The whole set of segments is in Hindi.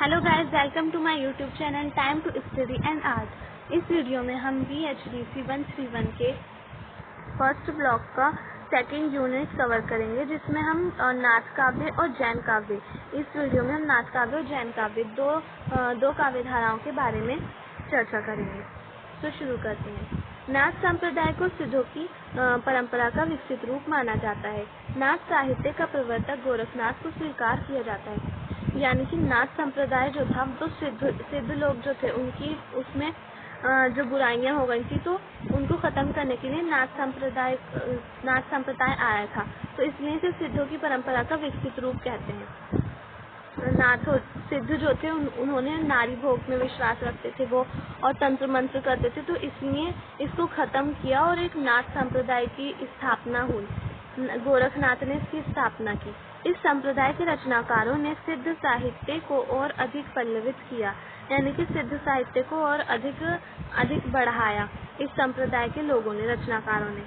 Hello guys, welcome to my YouTube channel time to study and art. इस वीडियो में हम BHDC 131 के फर्स्ट ब्लॉक का सेकंड यूनिट कवर करेंगे, जिसमें हम नाथ काव्य और जैन काव्य। इस वीडियो में हम नाथ काव्य और जैन काव्य दो काव्य धाराओं के बारे में चर्चा करेंगे। तो शुरू करते हैं। नाथ संप्रदाय को सिद्धों की परंपरा का विकसित रूप माना जाता है। नाथ साहित्य का प्रवर्तक गोरखनाथ को स्वीकार किया जाता है। यानी कि नाथ संप्रदाय जो था तो सिद्ध लोग जो थे उनकी उसमें जो बुराइयां हो गई थी, तो उनको खत्म करने के लिए नाथ संप्रदाय आया था। तो इसलिए इसे सिद्धों की परंपरा का विकसित रूप कहते हैं। सिद्ध जो थे उन्होंने नारी भोग में विश्वास रखते थे वो, और तंत्र मंत्र करते थे, तो इसलिए इसको खत्म किया और एक नाथ संप्रदाय की स्थापना हुई। गोरखनाथ ने इसकी स्थापना की। इस संप्रदाय के रचनाकारों ने सिद्ध साहित्य को और अधिक पल्लवित किया, यानी कि सिद्ध साहित्य को और अधिक बढ़ाया इस संप्रदाय के लोगों ने, रचनाकारों ने।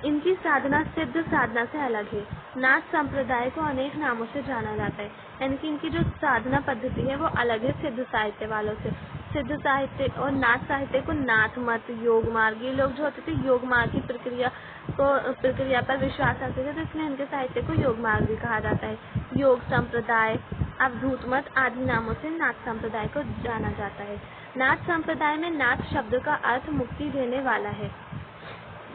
इनकी साधना सिद्ध साधना से अलग है। नाथ संप्रदाय को अनेक नामों से जाना जाता है, यानी कि इनकी जो साधना पद्धति है वो अलग है सिद्ध साहित्य वालों से। सिद्ध साहित्य और नाथ साहित्य को नाथ मत, योग मार्ग, ये लोग जो होते थे योग मार्ग की प्रक्रिया पर विश्वास रखते थे, तो इसलिए इनके साहित्य को योग मार्ग भी कहा जाता है। योग संप्रदाय, अवधूत मत आदि नामों से नाथ संप्रदाय को जाना जाता है। नाथ संप्रदाय में नाथ शब्द का अर्थ मुक्ति देने वाला है,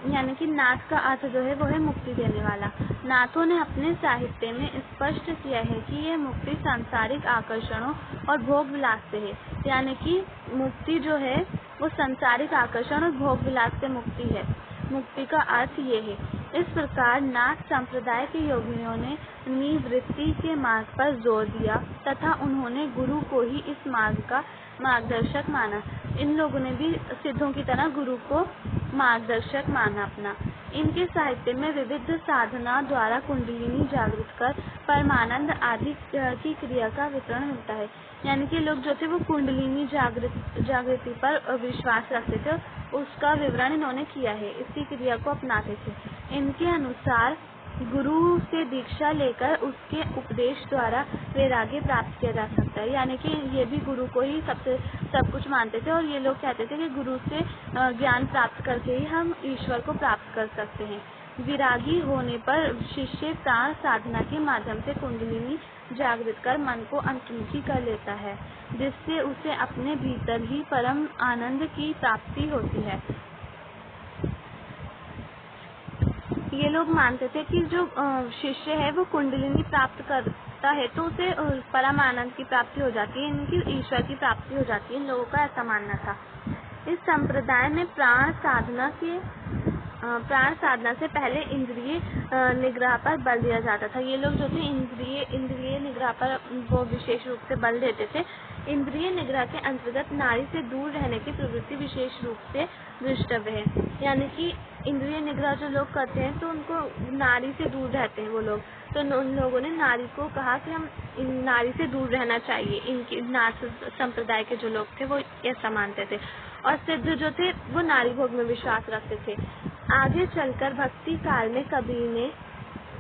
यानी कि नाथ का अर्थ जो है वो है मुक्ति देने वाला। नाथों ने अपने साहित्य में स्पष्ट किया है कि यह मुक्ति सांसारिक आकर्षणों और भोग विलास से है, यानी कि मुक्ति जो है वो सांसारिक आकर्षण और भोग विलास से मुक्ति है। मुक्ति का अर्थ ये है। इस प्रकार नाथ संप्रदाय के योगियों ने निवृत्ति के मार्ग पर जोर दिया तथा उन्होंने गुरु को ही इस मार्ग का मार्गदर्शक माना। इन लोगों ने भी सिद्धों की तरह गुरु को मार्गदर्शक माना अपना। इनके साहित्य में विविध साधना द्वारा कुंडलिनी जागृत कर परमानंद आदि की क्रिया का विवरण मिलता है, यानी कि लोग जो थे वो कुंडलिनी जागृति पर विश्वास रखते थे, उसका विवरण इन्होंने किया है, इसकी क्रिया को अपनाते थे। इनके अनुसार गुरु से दीक्षा लेकर उसके उपदेश द्वारा वैराग्य प्राप्त किया जा सकता है, यानी कि ये भी गुरु को ही सब कुछ मानते थे, और ये लोग कहते थे कि गुरु से ज्ञान प्राप्त करके ही हम ईश्वर को प्राप्त कर सकते हैं। विरागी होने पर शिष्य प्राण साधना के माध्यम से कुंडलिनी जागृत कर मन को अंतर्मुखी कर लेता है, जिससे उसे अपने भीतर ही परम आनंद की प्राप्ति होती है। ये लोग मानते थे कि जो शिष्य है वो कुंडलिनी प्राप्त करता है तो उसे परम आनंद की प्राप्ति हो जाती है, इनकी ईश्वर की प्राप्ति हो जाती है। इन लोगों का ऐसा मानना था। इस संप्रदाय में प्राण साधना से पहले इंद्रिय निग्रह पर बल दिया जाता था। ये लोग जो थे इंद्रिय निग्रह पर वो विशेष रूप से बल देते थे। इंद्रिय निग्रह के अंतर्गत नारी से दूर रहने की प्रवृत्ति विशेष रूप से दृष्टव्य है, यानी कि इंद्रिय निग्रह जो लोग करते हैं तो उनको नारी से दूर रहते हैं वो लोग, तो उन लोगों ने नारी को कहा कि हम नारी से दूर रहना चाहिए। इनके नाथ संप्रदाय के जो लोग थे वो ऐसा मानते थे, और सिद्ध जो थे वो नारी भोग में विश्वास रखते थे। आगे चलकर भक्ति काल में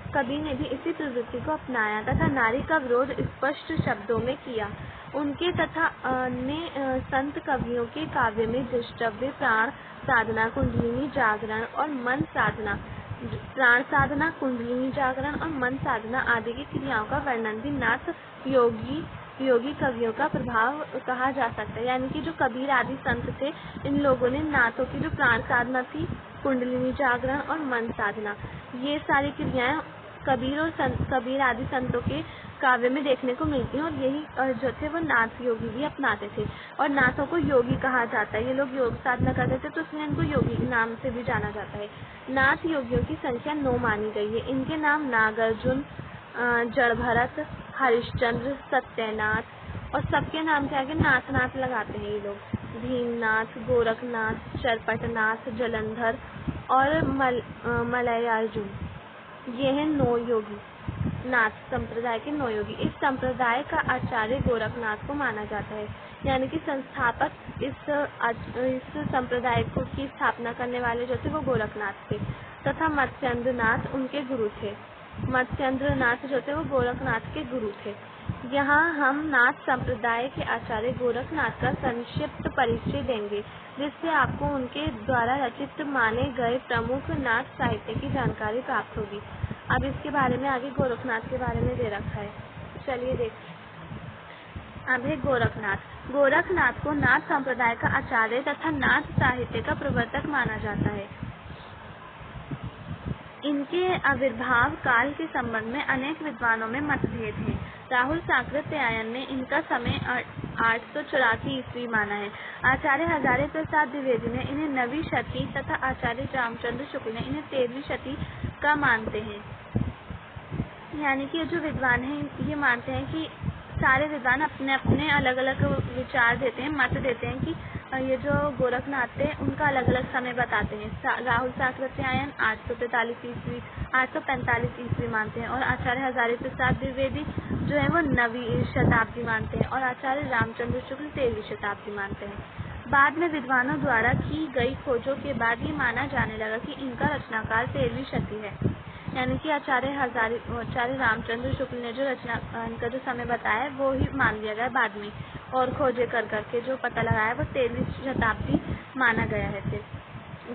कबीर ने भी इसी प्रवृत्ति को अपनाया तथा नारी का विरोध स्पष्ट शब्दों में किया। उनके तथा अन्य संत कवियों के काव्य में दृष्टव्य प्राण साधना, कुंडलिनी जागरण और मन साधना, प्राण साधना, कुंडलिनी जागरण और मन साधना आदि की क्रियाओं का वर्णन भी नाथ योगी कवियों का प्रभाव कहा जा सकता है, यानी कि जो कबीर आदि संत थे इन लोगों ने नाथों की जो प्राण साधना थी, कुंडलिनी जागरण और मन साधना, ये सारी क्रियाएं कबीर आदि संतों के काव्य में देखने को मिलती हैं, और यही जो थे वो नाथ योगी भी अपनाते थे। और नाथों को योगी कहा जाता है। ये लोग योग साधना करते थे तो इसलिए इनको योगी नाम से भी जाना जाता है। नाथ योगियों की संख्या 9 मानी गई है। इनके नाम नागार्जुन, जड़भरत, हरिश्चंद्र, सत्यनाथ, और सबके नाम के आगे नाथ लगाते हैं ये लोग। भीमनाथ, गोरखनाथ, चरपटनाथ, जलंधर और मलयार्जुन, ये हैं 9 योगी, नाथ संप्रदाय के 9 योगी। इस संप्रदाय का आचार्य गोरखनाथ को माना जाता है, यानी कि संस्थापक इस संप्रदाय की स्थापना करने वाले जो थे वो गोरखनाथ थे, तथा मत्स्येंद्रनाथ उनके गुरु थे। मत्स्येंद्रनाथ जो थे वो गोरखनाथ के गुरु थे। यहाँ हम नाथ संप्रदाय के आचार्य गोरखनाथ का संक्षिप्त परिचय देंगे, जिससे आपको उनके द्वारा रचित माने गए प्रमुख नाथ साहित्य की जानकारी प्राप्त होगी। अब इसके बारे में आगे गोरखनाथ के बारे में दे रखा है, चलिए देखते। अब है गोरखनाथ। गोरखनाथ को नाथ संप्रदाय का आचार्य तथा नाथ साहित्य का प्रवर्तक माना जाता है। इनके आविर्भाव काल के संबंध में अनेक विद्वानों में मतभेद हैं। राहुल साकृत्यायन ने इनका समय 884 ईस्वी माना है। आचार्य हजारी प्रसाद द्विवेदी ने इन्हें 9वीं शती तथा आचार्य रामचंद्र शुक्ल ने इन्हें 13वीं शती का मानते हैं। यानी कि जो विद्वान हैं ये मानते हैं कि सारे विद्वान अपने अपने अलग अलग विचार देते हैं, मत देते हैं कि ये जो गोरखनाथ थे उनका अलग अलग समय बताते हैं। राहुल साकृत्यायन 845 ईस्वी मानते हैं और आचार्य हजारी प्रसाद द्विवेदी जो है वो 9वीं शताब्दी मानते हैं और आचार्य रामचंद्र शुक्ल 13वीं शताब्दी मानते हैं। बाद में विद्वानों द्वारा की गई खोजों के बाद ये माना जाने लगा कि इनका रचनाकाल 13वीं शती है। यानी कि आचार्य रामचंद्र शुक्ल ने जो रचना इनका जो समय बताया है वो ही मान लिया गया बाद में, और खोजे कर करके जो पता लगाया वो 13वीं शताब्दी माना गया है। फिर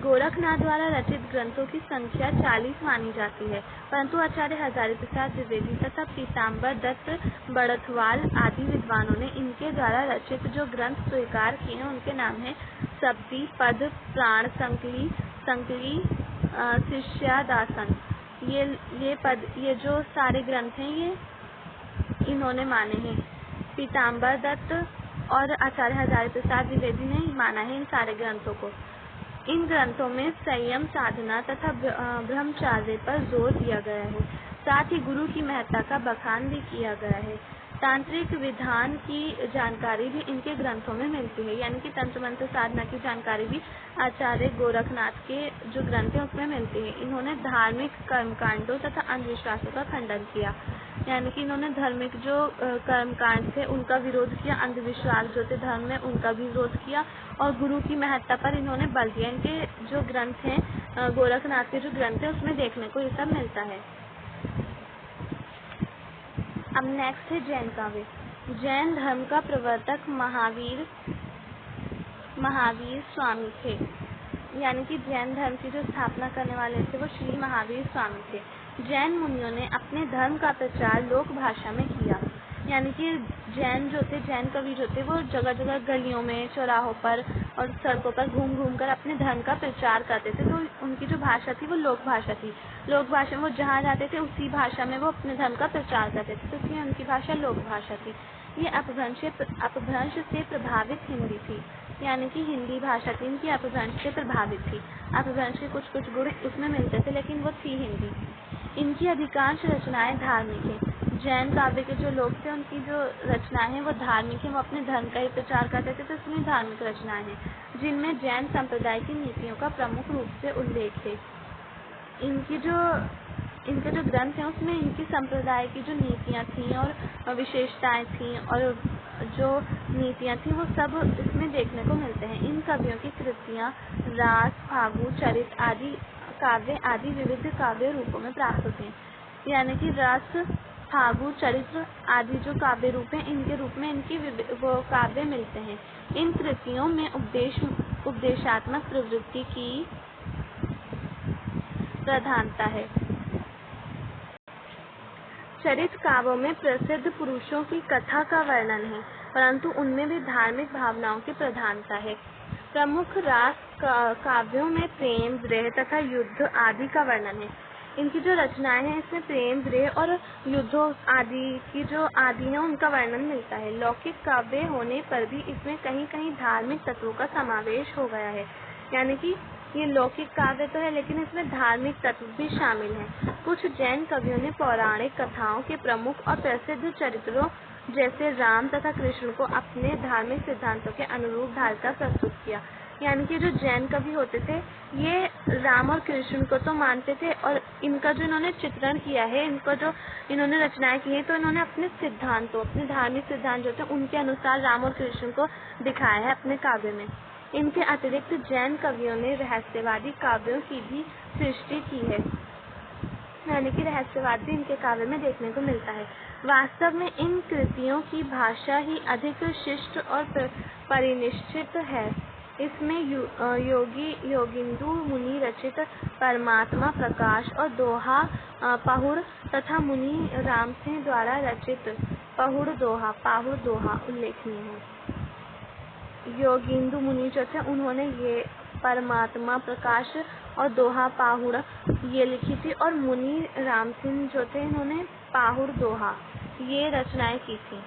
गोरखनाथ द्वारा रचित ग्रंथों की संख्या 40 मानी जाती है, परंतु आचार्य हजारी प्रसाद द्विवेदी तथा पीताम्बर दत्त बड़थवाल आदि विद्वानों ने इनके द्वारा रचित जो ग्रंथ स्वीकार किए हैं उनके नाम है सप्ती, पद, प्राण, संकली, शिष्यादासन। ये जो सारे ग्रंथ हैं ये इन्होंने माने हैं। पीताम्बर दत्त और आचार्य हजारी प्रसाद द्विवेदी ने माना है इन सारे ग्रंथों को। इन ग्रंथों में संयम साधना तथा ब्रह्मचार्य पर जोर दिया गया है, साथ ही गुरु की महत्ता का बखान भी किया गया है। तांत्रिक विधान की जानकारी भी इनके ग्रंथों में मिलती है, यानी कि तंत्र मंत्र साधना की जानकारी भी आचार्य गोरखनाथ के जो ग्रंथ हैं उसमें मिलती है। इन्होंने धार्मिक कर्मकांडों तथा अंधविश्वासों का खंडन किया, यानी कि इन्होंने धार्मिक जो कर्मकांड थे उनका विरोध किया, अंधविश्वास जो थे धर्म में उनका भी विरोध किया और गुरु की महत्ता पर इन्होंने बल दिया। इनके जो ग्रंथ हैं गोरखनाथ के जो ग्रंथ हैं उसमें देखने को ये सब मिलता है। अब नेक्स्ट है जैन काव्य। जैन धर्म का प्रवर्तक महावीर स्वामी थे, यानी कि जैन धर्म की जो स्थापना करने वाले थे वो श्री महावीर स्वामी थे। जैन मुनियों ने अपने धर्म का प्रचार लोक भाषा में किया, यानी कि जैन कवि जो थे वो जगह जगह गलियों में, चौराहों पर और सड़कों पर घूम घूम कर अपने धर्म का प्रचार करते थे। तो उनकी जो भाषा थी वो लोक भाषा थी। लोक भाषा में वो जहाँ जाते थे उसी भाषा में वो अपने धर्म का प्रचार करते थे, तो इसलिए उनकी भाषा लोक भाषा थी। ये अपभ्रंश से प्रभावित हिंदी थी, यानी कि हिंदी भाषा थी इनकी अपभ्रंश से प्रभावित थी। अपभ्रंश के कुछ गुण उसमें मिलते थे लेकिन वो थी हिंदी। इनकी अधिकांश रचनाएं धार्मिक हैं। जैन काव्य के जो लोग थे उनकी जो रचनाएं हैं वो धार्मिक हैं, वो अपने धर्म का ही प्रचार करते थे, तो इसमें धार्मिक रचनाएं हैं जिनमें जैन संप्रदाय की नीतियों का प्रमुख रूप से उल्लेख है। इनके जो ग्रंथ हैं उसमें इनकी संप्रदाय की जो नीतियाँ थीं और विशेषताएं थीं और जो नीतियाँ थीं वो सब इसमें देखने को मिलते हैं। इन कवियों की कृतियाँ रास, फागु, चरित आदि काव्य आदि विविध काव्य रूपों में प्राप्त होते हैं, यानी कि रस, फागु, चरित्र आदि जो काव्य रूप हैं इनके रूप में इनकी वो काव्य मिलते हैं। इन कृतियों में उपदेशात्मक प्रवृत्ति की प्रधानता है। चरित काव्यों में प्रसिद्ध पुरुषों की कथा का वर्णन है, परंतु उनमें भी धार्मिक भावनाओं की प्रधानता है। प्रमुख रास काव्यों में प्रेम, विरह तथा युद्ध आदि का वर्णन है। इनकी जो रचनाएं हैं इसमें प्रेम, विरह और युद्धों आदि की जो आदि है उनका वर्णन मिलता है। लौकिक काव्य होने पर भी इसमें कहीं कहीं धार्मिक तत्वों का समावेश हो गया है, यानी कि ये लौकिक काव्य तो है लेकिन इसमें धार्मिक तत्व भी शामिल हैं। कुछ जैन कवियों ने पौराणिक कथाओं के प्रमुख और प्रसिद्ध चरित्रों जैसे राम तथा कृष्ण को अपने धार्मिक सिद्धांतों के अनुरूप ढालकर प्रस्तुत किया, यानी कि जो जैन कवि होते थे ये राम और कृष्ण को तो मानते थे और इनका जो इन्होंने चित्रण किया है, इनको जो इन्होंने रचनाएं की हैं तो इन्होंने अपने सिद्धांतों, अपने धार्मिक सिद्धांत जो थे उनके अनुसार राम और कृष्ण को दिखाया है अपने काव्य में। इनके अतिरिक्त जैन कवियों ने रहस्यवादी काव्यों की भी सृष्टि की है, यानी कि रहस्यवाद भी इनके काव्य में देखने को मिलता है। वास्तव में इन कृतियों की भाषा ही अधिक शिष्ट और परिनिष्ठित है। इसमें योगिंदु मुनि रचित परमात्मा प्रकाश और दोहा पाहुड़ तथा मुनि रामसिंह द्वारा रचित पाहुड़ दोहा उल्लेखनीय है। योगिंदु मुनि जो थे उन्होंने ये परमात्मा प्रकाश और दोहा पाहुड़ ये लिखी थी, और मुनि रामसिंह जो थे इन्होंने पाहुड़ दोहा ये रचनाएं की थी।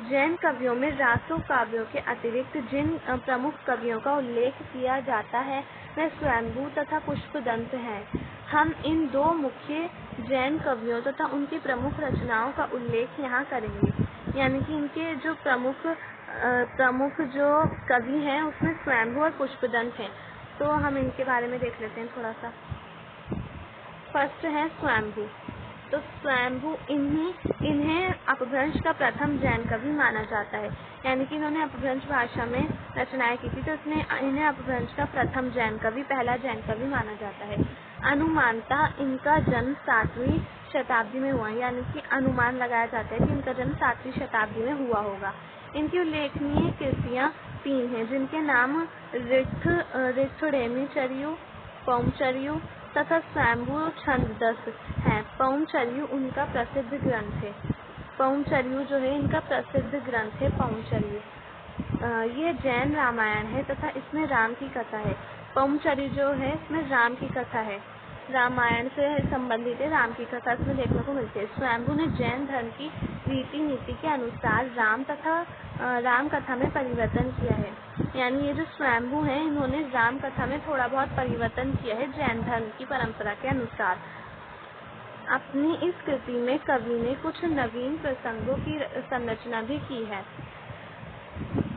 जैन कवियों में रासो काव्यों के अतिरिक्त जिन प्रमुख कवियों का उल्लेख किया जाता है वे स्वयंभू तथा पुष्पदंत हैं। हम इन दो मुख्य जैन कवियों तथा उनकी प्रमुख रचनाओं का उल्लेख यहाँ करेंगे, यानी कि इनके जो प्रमुख जो कवि हैं उसमें स्वयंभू और पुष्पदंत हैं। तो हम इनके बारे में देख लेते हैं थोड़ा सा। फर्स्ट है स्वयंभू। तो स्वयंभू इन्हें अपभ्रंश का प्रथम जैन कवि माना जाता है, यानी कि इन्होंने अपभ्रंश भाषा में रचनाएं की थी, तो इन्हें अपभ्रंश का प्रथम जैन कवि, पहला जैन कवि माना जाता है। अनुमानतः इनका जन्म 7वीं शताब्दी में हुआ, यानी कि अनुमान लगाया जाता है कि इनका जन्म 7वीं शताब्दी में हुआ होगा। इनकी उल्लेखनीय कृतियाँ 3 हैं, जिनके नाम ऋक्षुडेमीचर्यु, पौमचर्यु तथा स्वयंभू छंदस है। पौमचर्यु उनका प्रसिद्ध ग्रंथ है। पौमचर्यु जो है इनका प्रसिद्ध ग्रंथ है पौमचर्यु। ये जैन रामायण है तथा इसमें राम की कथा है। पौमचर्यु जो है इसमें राम की कथा है, रामायण से संबंधित है, राम की कथा इसमें देखने को मिलती है। स्वयंभू ने जैन धर्म की रीति नीति के अनुसार राम कथा में परिवर्तन किया है, यानी ये जो स्वयंभू हैं इन्होंने राम कथा में थोड़ा बहुत परिवर्तन किया है जैन धर्म की परंपरा के अनुसार। अपनी इस कृति में कवि ने कुछ नवीन प्रसंगों की संरचना भी की है।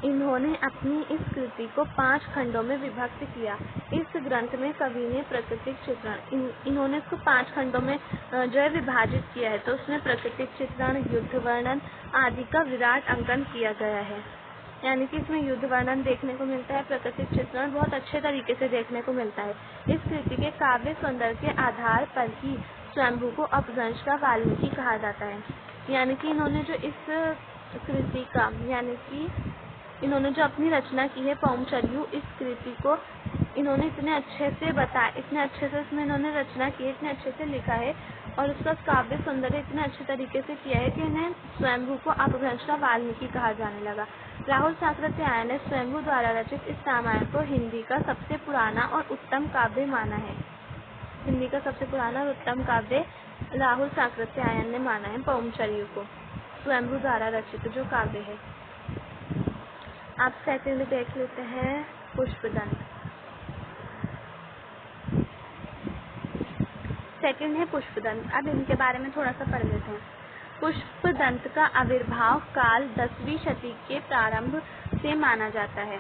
इन्होंने अपनी इस कृति को 5 खंडों में विभक्त किया। इस ग्रंथ में कवि ने प्राकृतिक चित्रण, इन्होंने इसको 5 खंडों में जो है विभाजित किया है। तो उसमें प्राकृतिक चित्रण, युद्ध वर्णन आदि का विराट अंकन किया गया है, यानी कि इसमें युद्ध वर्णन देखने को मिलता है, प्राकृतिक चित्रण बहुत अच्छे तरीके से देखने को मिलता है। इस कृति के काव्य सौंदर्य के आधार पर ही स्वयंभू को अपभ्रंश का वाल्मीकि कहा जाता है, यानी कि इन्होंने जो इस कृति का, यानी कि इन्होंने जो अपनी रचना की है पौमचर्यु, इस कृति को इन्होंने इतने अच्छे से बताया, इतने अच्छे से इसमें इन्होंने रचना की है, इतने अच्छे से लिखा है और उसका काव्य सौंदर्य इतने अच्छे तरीके से किया है कि इन्हें स्वयंभू को अपभ्रंश का वाल्मीकि कहा जाने लगा। राहुल साकृत्यायन ने स्वयंभू द्वारा रचित इस रामायण को हिंदी का सबसे पुराना और उत्तम काव्य माना है। हिंदी का सबसे पुराना और उत्तम काव्य राहुल साकृत्यायन ने माना है पौमचर्यु को, स्वयंभू द्वारा रचित जो काव्य है। आप सेकंड देख लेते हैं पुष्पदंत। सेकंड है पुष्पदंत। अब इनके बारे में थोड़ा सा पढ़ लेते हैं। पुष्पदंत का आविर्भाव काल 10वीं शती के प्रारंभ से माना जाता है।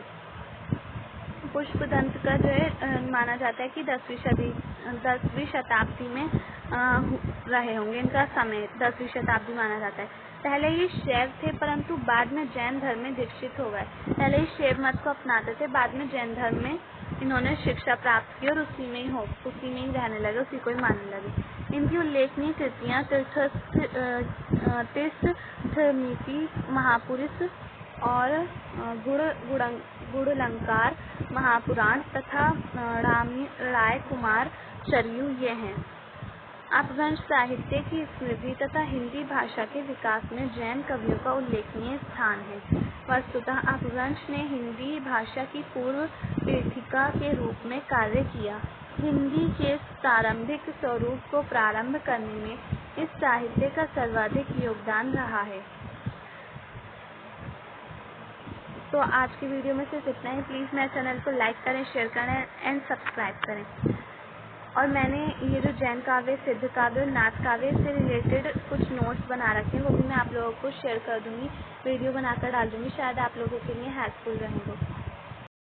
पुष्पदंत का जो है माना जाता है कि 10वीं शताब्दी में रहे होंगे, इनका समय 10वीं शताब्दी माना जाता है। पहले ये शैव थे परंतु बाद में जैन धर्म में दीक्षित हो गए। पहले ये शैव मत को अपनाते थे, बाद में जैन धर्म में इन्होंने शिक्षा प्राप्त की और उसी में ही रहने लगे, उसी को ही मानने लगे। इनकी उल्लेखनीय कृतियाँ तीर्थनीति, महापुरुष और गुणलंकार, महापुराण तथा राय कुमार चर्यु ये हैं। अपभ्रंश साहित्य की स्मृति तथा हिंदी भाषा के विकास में जैन कवियों का उल्लेखनीय स्थान है। वस्तुतः अपभ्रंश ने हिंदी भाषा की पूर्व पीठिका के रूप में कार्य किया। हिंदी के प्रारंभिक स्वरूप को प्रारंभ करने में इस साहित्य का सर्वाधिक योगदान रहा है। तो आज की वीडियो में सिर्फ इतना ही। प्लीज़ मेरे चैनल को लाइक करें, शेयर करें एंड सब्सक्राइब करें। और मैंने ये जो जैन काव्य, सिद्ध काव्य और नाथ काव्य से रिलेटेड कुछ नोट्स बना रखे हैं, वो भी मैं आप लोगों को शेयर कर दूँगी, वीडियो बनाकर डाल दूँगी, शायद आप लोगों के लिए हेल्पफुल रहेंगे।